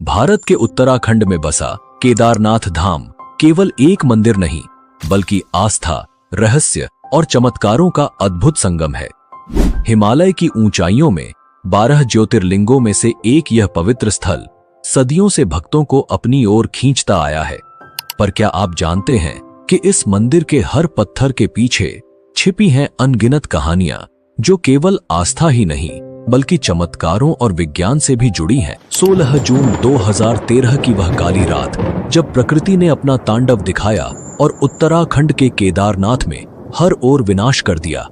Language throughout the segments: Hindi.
भारत के उत्तराखंड में बसा केदारनाथ धाम केवल एक मंदिर नहीं, बल्कि आस्था, रहस्य और चमत्कारों का अद्भुत संगम है। हिमालय की ऊंचाइयों में 12 ज्योतिर्लिंगों में से एक यह पवित्र स्थल सदियों से भक्तों को अपनी ओर खींचता आया है। पर क्या आप जानते हैं कि इस मंदिर के हर पत्थर के पीछे छिपी हैं अनगिनत कहानियां, जो केवल आस्था ही नहीं बल्कि चमत्कारों और विज्ञान से भी जुड़ी हैं। 16 जून 2013 की वह काली रात, जब प्रकृति ने अपना तांडव दिखाया और उत्तराखंड के केदारनाथ में हर ओर विनाश कर दिया।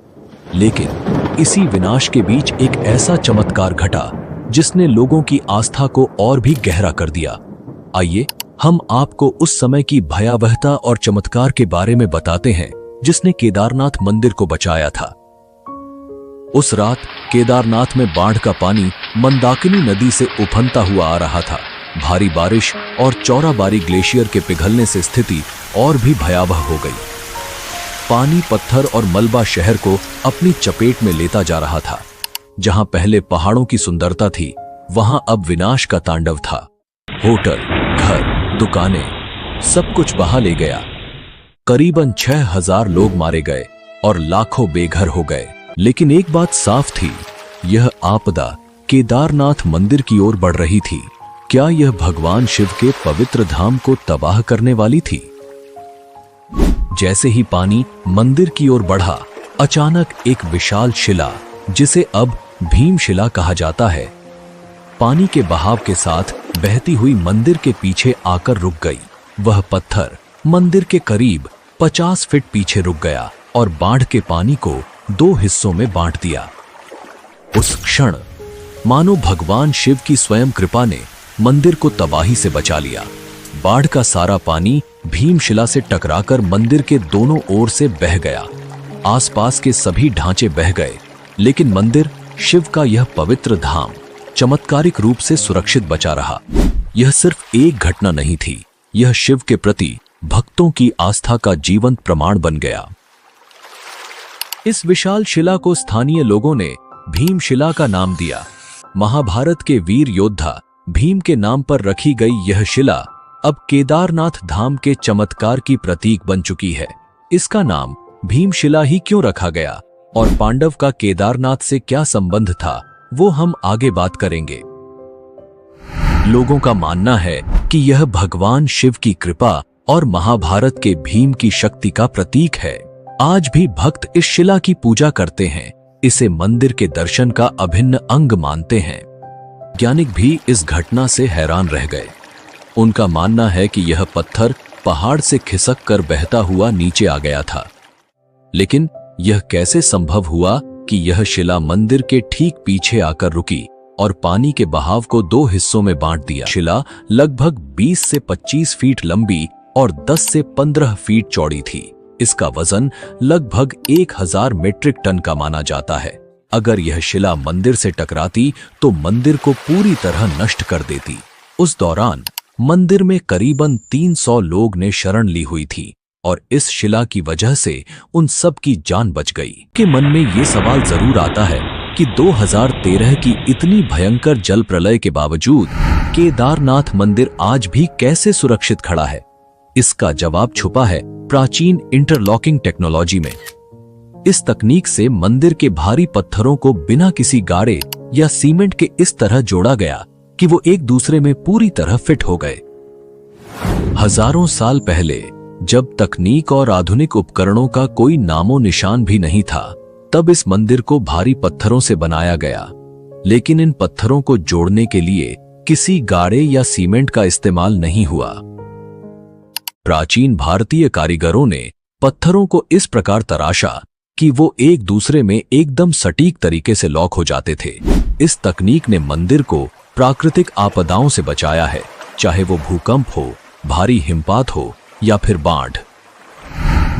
लेकिन इसी विनाश के बीच एक ऐसा चमत्कार घटा जिसने लोगों की आस्था को और भी गहरा कर दिया। आइए हम आपको उस समय की भयावहता और चमत्कार के बारे में बताते हैं जिसने केदारनाथ मंदिर को बचाया था। उस रात केदारनाथ में बाढ़ का पानी मंदाकिनी नदी से उफनता हुआ आ रहा था। भारी बारिश और चौराबाड़ी ग्लेशियर के पिघलने से स्थिति और भी भयावह हो गई। पानी, पत्थर और मलबा शहर को अपनी चपेट में लेता जा रहा था। जहां पहले पहाड़ों की सुंदरता थी, वहां अब विनाश का तांडव था। होटल, घर, दुकानें, सब कुछ बहा ले गया। करीबन 6000 लोग मारे गए और लाखों बेघर हो गए। लेकिन एक बात साफ थी, यह आपदा केदारनाथ मंदिर की ओर बढ़ रही थी। क्या यह भगवान शिव के पवित्र धाम को तबाह करने वाली थी? जैसे ही पानी मंदिर की ओर बढ़ा, अचानक एक विशाल शिला, जिसे अब भीमशिला कहा जाता है, पानी के बहाव के साथ बहती हुई मंदिर के पीछे आकर रुक गई। वह पत्थर मंदिर के करीब 50 फीट पीछे रुक गया और बाढ़ के पानी को 2 हिस्सों में बांट दिया। उस क्षण मानो भगवान शिव की स्वयं कृपा ने मंदिर को तबाही से बचा लिया। बाढ़ का सारा पानी भीमशिला से टकराकर मंदिर के दोनों ओर से बह गया। आसपास के सभी ढांचे बह गए, लेकिन मंदिर, शिव का यह पवित्र धाम, चमत्कारिक रूप से सुरक्षित बचा रहा। यह सिर्फ एक घटना नहीं थी, यह शिव के प्रति भक्तों की आस्था का जीवंत प्रमाण बन गया। इस विशाल शिला को स्थानीय लोगों ने भीमशिला का नाम दिया। महाभारत के वीर योद्धा भीम के नाम पर रखी गई यह शिला अब केदारनाथ धाम के चमत्कार की प्रतीक बन चुकी है। इसका नाम भीमशिला ही क्यों रखा गया और पांडव का केदारनाथ से क्या संबंध था, वो हम आगे बात करेंगे। लोगों का मानना है कि यह भगवान शिव की कृपा और महाभारत के भीम की शक्ति का प्रतीक है। आज भी भक्त इस शिला की पूजा करते हैं, इसे मंदिर के दर्शन का अभिन्न अंग मानते हैं। वैज्ञानिक भी इस घटना से हैरान रह गए। उनका मानना है कि यह पत्थर पहाड़ से खिसक कर बहता हुआ नीचे आ गया था। लेकिन यह कैसे संभव हुआ कि यह शिला मंदिर के ठीक पीछे आकर रुकी और पानी के बहाव को 2 हिस्सों में बांट दिया। शिला लगभग 20 से 25 फीट लंबी और 10 से 15 फीट चौड़ी थी। इसका वजन लगभग 1000 मीट्रिक टन का माना जाता है। अगर यह शिला मंदिर से टकराती तो मंदिर को पूरी तरह नष्ट कर देती। उस दौरान मंदिर में करीबन 300 लोग ने शरण ली हुई थी और इस शिला की वजह से उन सब की जान बच गई। के मन में ये सवाल जरूर आता है कि 2013 की इतनी भयंकर जल प्रलय के बावजूद केदारनाथ मंदिर आज भी कैसे सुरक्षित खड़ा है। इसका जवाब छुपा है प्राचीन इंटरलॉकिंग टेक्नोलॉजी में। इस तकनीक से मंदिर के भारी पत्थरों को बिना किसी गाड़े या सीमेंट के इस तरह जोड़ा गया कि वो एक दूसरे में पूरी तरह फिट हो गए। हजारों साल पहले, जब तकनीक और आधुनिक उपकरणों का कोई नामो निशान भी नहीं था, तब इस मंदिर को भारी पत्थरों से बनाया गया। लेकिन इन पत्थरों को जोड़ने के लिए किसी गाड़े या सीमेंट का इस्तेमाल नहीं हुआ। प्राचीन भारतीय कारीगरों ने पत्थरों को इस प्रकार तराशा कि वो एक दूसरे में एकदम सटीक तरीके से लॉक हो जाते थे। इस तकनीक ने मंदिर को प्राकृतिक आपदाओं से बचाया है, चाहे वो भूकंप हो, भारी हिमपात हो या फिर बाढ़।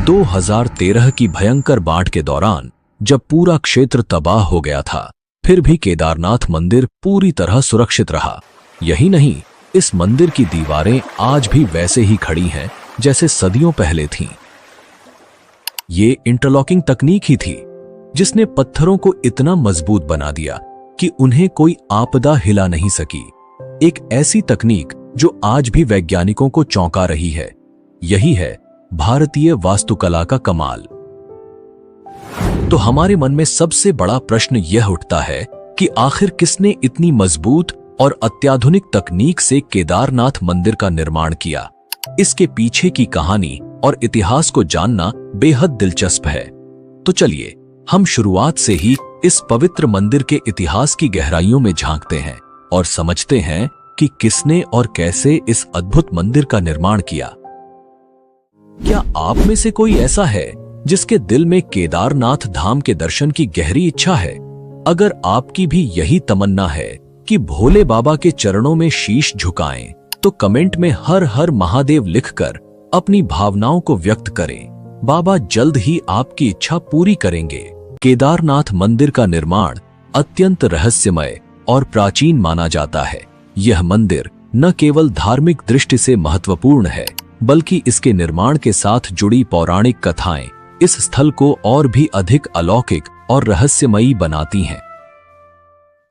2013 की भयंकर बाढ़ के दौरान जब पूरा क्षेत्र तबाह हो गया था, फिर भी केदारनाथ मंदिर पूरी तरह सुरक्षित रहा। यही नहीं, इस मंदिर की दीवारें आज भी वैसे ही खड़ी हैं जैसे सदियों पहले थीं। ये इंटरलॉकिंग तकनीक ही थी जिसने पत्थरों को इतना मजबूत बना दिया कि उन्हें कोई आपदा हिला नहीं सकी। एक ऐसी तकनीक जो आज भी वैज्ञानिकों को चौंका रही है। यही है भारतीय वास्तुकला का कमाल। तो हमारे मन में सबसे बड़ा प्रश्न यह उठता है कि आखिर किसने इतनी मजबूत और अत्याधुनिक तकनीक से केदारनाथ मंदिर का निर्माण किया। इसके पीछे की कहानी और इतिहास को जानना बेहद दिलचस्प है। तो चलिए हम शुरुआत से ही इस पवित्र मंदिर के इतिहास की गहराइयों में झांकते हैं और समझते हैं कि किसने और कैसे इस अद्भुत मंदिर का निर्माण किया। क्या आप में से कोई ऐसा है जिसके दिल में केदारनाथ धाम के दर्शन की गहरी इच्छा है? अगर आपकी भी यही तमन्ना है कि भोले बाबा के चरणों में शीश झुकाएं, तो कमेंट में हर हर महादेव लिखकर अपनी भावनाओं को व्यक्त करें। बाबा जल्द ही आपकी इच्छा पूरी करेंगे। केदारनाथ मंदिर का निर्माण अत्यंत रहस्यमय और प्राचीन माना जाता है। यह मंदिर न केवल धार्मिक दृष्टि से महत्वपूर्ण है, बल्कि इसके निर्माण के साथ जुड़ी पौराणिक कथाएं इस स्थल को और भी अधिक अलौकिक और रहस्यमयी बनाती हैं।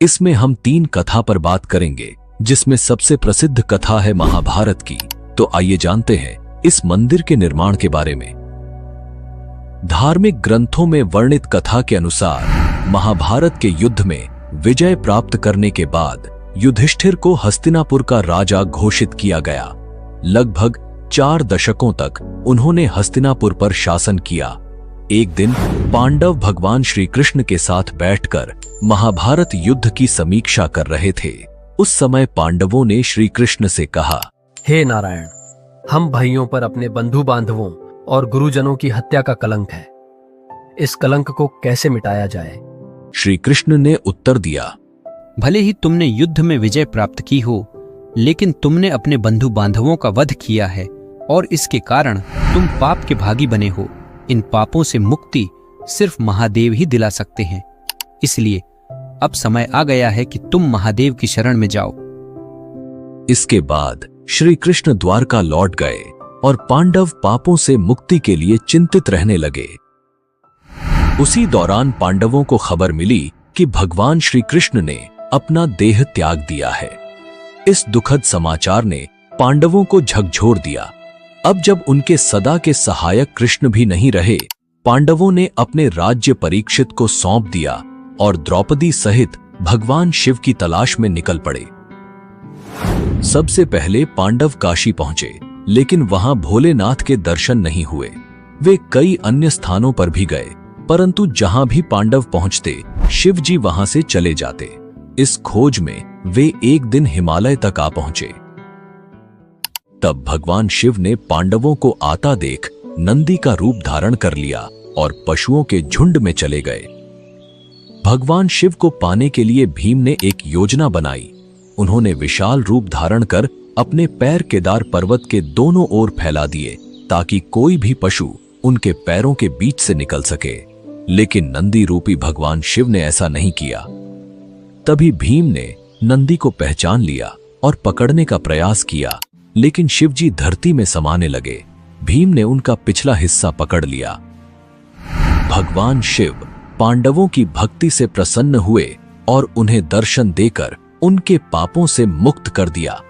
इसमें हम 3 कथा पर बात करेंगे, जिसमें सबसे प्रसिद्ध कथा है महाभारत की। तो आइए जानते हैं इस मंदिर के निर्माण के बारे में। धार्मिक ग्रंथों में वर्णित कथा के अनुसार महाभारत के युद्ध में विजय प्राप्त करने के बाद युधिष्ठिर को हस्तिनापुर का राजा घोषित किया गया। लगभग 4 दशकों तक उन्होंने हस्तिनापुर पर शासन किया। एक दिन पांडव भगवान श्री कृष्ण के साथ बैठकर महाभारत युद्ध की समीक्षा कर रहे थे। उस समय पांडवों ने श्री कृष्ण से कहा, हे नारायण, हम भाइयों पर अपने बंधु बांधवों और गुरुजनों की हत्या का कलंक है। इस कलंक को कैसे मिटाया जाए? श्री कृष्ण ने उत्तर दिया, भले ही तुमने युद्ध में विजय प्राप्त की हो, लेकिन तुमने अपने बंधु बांधवों का वध किया है और इसके कारण तुम पाप के भागी बने हो। इन पापों से मुक्ति सिर्फ महादेव ही दिला सकते हैं। इसलिए अब समय आ गया है कि तुम महादेव की शरण में जाओ। इसके बाद श्री कृष्ण द्वारका लौट गए और पांडव पापों से मुक्ति के लिए चिंतित रहने लगे। उसी दौरान पांडवों को खबर मिली कि भगवान श्री कृष्ण ने अपना देह त्याग दिया है। इस दुखद समाचार ने पांडवों को झकझोर दिया। अब जब उनके सदा के सहायक कृष्ण भी नहीं रहे, पांडवों ने अपने राज्य परीक्षित को सौंप दिया और द्रौपदी सहित भगवान शिव की तलाश में निकल पड़े। सबसे पहले पांडव काशी पहुंचे, लेकिन वहां भोलेनाथ के दर्शन नहीं हुए। वे कई अन्य स्थानों पर भी गए, परंतु जहां भी पांडव पहुंचते, शिव जी वहां से चले जाते। इस खोज में वे एक दिन हिमालय तक आ पहुंचे। तब भगवान शिव ने पांडवों को आता देख नंदी का रूप धारण कर लिया और पशुओं के झुंड में चले गए। भगवान शिव को पाने के लिए भीम ने एक योजना बनाई। उन्होंने विशाल रूप धारण कर अपने पैर केदार पर्वत के दोनों ओर फैला दिए, ताकि कोई भी पशु उनके पैरों के बीच से निकल सके। लेकिन नंदी रूपी भगवान शिव ने ऐसा नहीं किया। तभी भीम ने नंदी को पहचान लिया और पकड़ने का प्रयास किया, लेकिन शिव जी धरती में समाने लगे। भीम ने उनका पिछला हिस्सा पकड़ लिया। भगवान शिव पांडवों की भक्ति से प्रसन्न हुए और उन्हें दर्शन देकर उनके पापों से मुक्त कर दिया।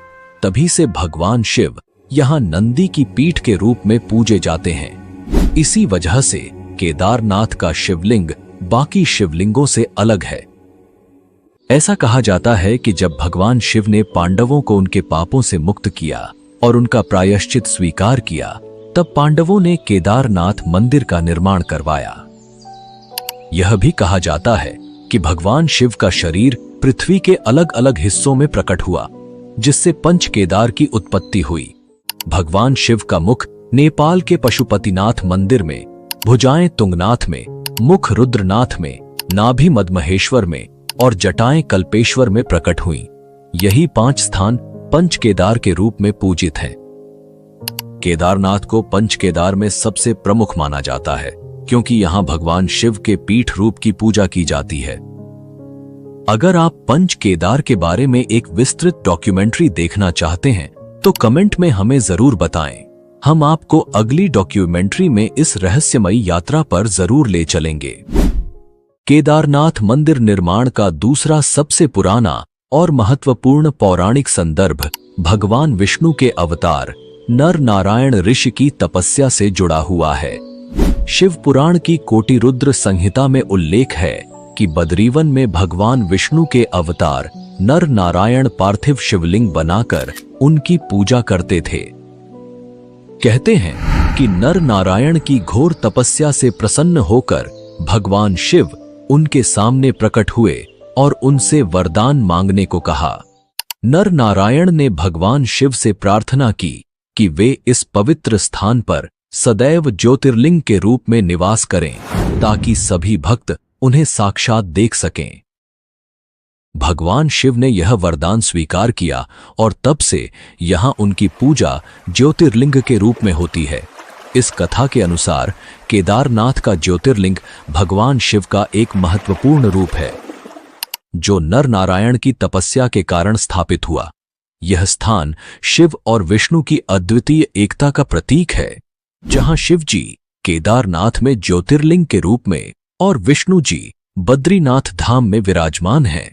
तभी से भगवान शिव यहाँ नंदी की पीठ के रूप में पूजे जाते हैं। इसी वजह से केदारनाथ का शिवलिंग बाकी शिवलिंगों से अलग है। ऐसा कहा जाता है कि जब भगवान शिव ने पांडवों को उनके पापों से मुक्त किया और उनका प्रायश्चित स्वीकार किया, तब पांडवों ने केदारनाथ मंदिर का निर्माण करवाया। यह भी कहा जाता है कि भगवान शिव का शरीर पृथ्वी के अलग अलग हिस्सों में प्रकट हुआ, जिससे पंच केदार की उत्पत्ति हुई। भगवान शिव का मुख नेपाल के पशुपतिनाथ मंदिर में, भुजाएं तुंगनाथ में, मुख रुद्रनाथ में, नाभि मदमहेश्वर में और जटाएं कल्पेश्वर में प्रकट हुई। यही 5 स्थान पंच केदार के रूप में पूजित हैं। केदारनाथ को पंच केदार में सबसे प्रमुख माना जाता है, क्योंकि यहां भगवान शिव के पीठ रूप की पूजा की जाती है। अगर आप पंच केदार के बारे में एक विस्तृत डॉक्यूमेंट्री देखना चाहते हैं, तो कमेंट में हमें जरूर बताएं। हम आपको अगली डॉक्यूमेंट्री में इस रहस्यमयी यात्रा पर जरूर ले चलेंगे। केदारनाथ मंदिर निर्माण का दूसरा सबसे पुराना और महत्वपूर्ण पौराणिक संदर्भ भगवान विष्णु के अवतार नर नारायण ऋषि की तपस्या से जुड़ा हुआ है। शिव पुराण की कोटि रुद्र संहिता में उल्लेख है कि बद्रीवन में भगवान विष्णु के अवतार नर नारायण पार्थिव शिवलिंग बनाकर उनकी पूजा करते थे। कहते हैं कि नर नारायण की घोर तपस्या से प्रसन्न होकर भगवान शिव उनके सामने प्रकट हुए और उनसे वरदान मांगने को कहा। नर नारायण ने भगवान शिव से प्रार्थना की कि वे इस पवित्र स्थान पर सदैव ज्योतिर्लिंग के रूप में निवास करें ताकि सभी भक्त उन्हें साक्षात देख सकें। भगवान शिव ने यह वरदान स्वीकार किया और तब से यहां उनकी पूजा ज्योतिर्लिंग के रूप में होती है। इस कथा के अनुसार केदारनाथ का ज्योतिर्लिंग भगवान शिव का एक महत्वपूर्ण रूप है जो नर नारायण की तपस्या के कारण स्थापित हुआ। यह स्थान शिव और विष्णु की अद्वितीय एकता का प्रतीक है, जहां शिव जी केदारनाथ में ज्योतिर्लिंग के रूप में और विष्णु जी बद्रीनाथ धाम में विराजमान हैं।